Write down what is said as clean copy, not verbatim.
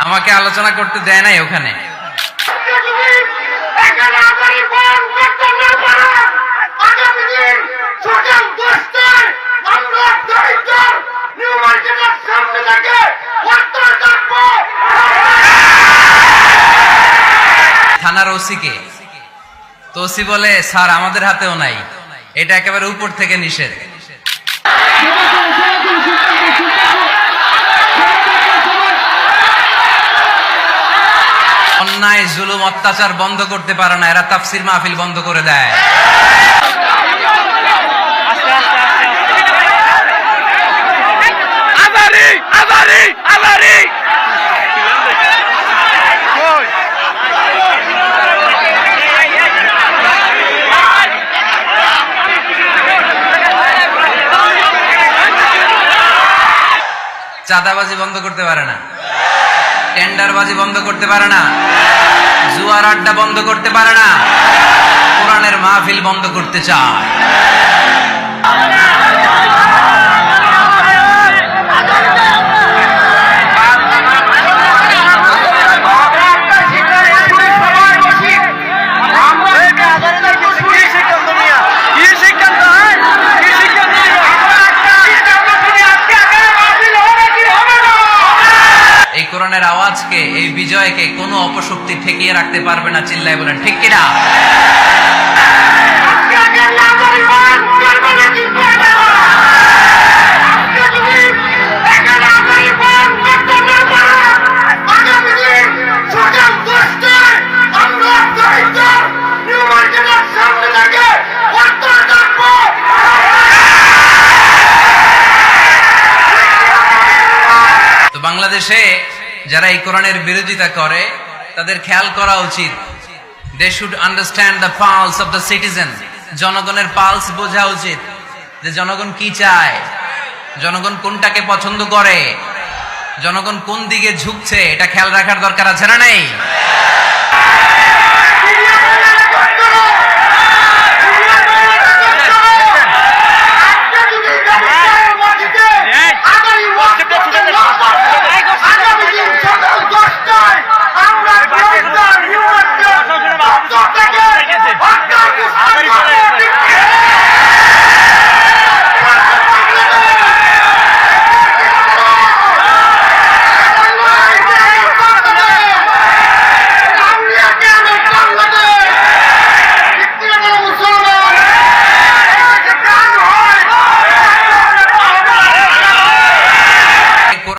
আমাকে আলোচনা করতে দেয় নাই ওখানে। থানার ওসিকে তো ওসি বলে, স্যার আমাদের হাতেও নাই, এটা একেবারে উপর থেকে নিষেধ। অন্যায় জুলুম অত্যাচার বন্ধ করতে পারে না, এরা তাফসির মাহফিল বন্ধ করে দেয়। চাঁদাবাজি বন্ধ করতে পারে না, টেন্ডারবাজি বন্ধ করতে পারে না, জুয়ার আড্ডা বন্ধ করতে পারে না, কোরআনের মাহফিল বন্ধ করতে চায়। এই কোরআনের আওয়াজকে, এই বিজয়কে কোনো অপশক্তি ঠেকিয়ে রাখতে পারবে না। চিল্লায় বলেন ঠিক কিনা? বাংলাদেশে যারা এই কোরআনের বিরোধিতা করে তাদের খেয়াল করা উচিত, they should understand the pulse of the citizen. জনগণের পালস বোঝা উচিত, যে জনগণ কি চায়, জনগণ কোনটাকে পছন্দ করে, জনগণ কোন দিকে ঝুঁকছে, এটা খেয়াল রাখার দরকার আছে না নাই?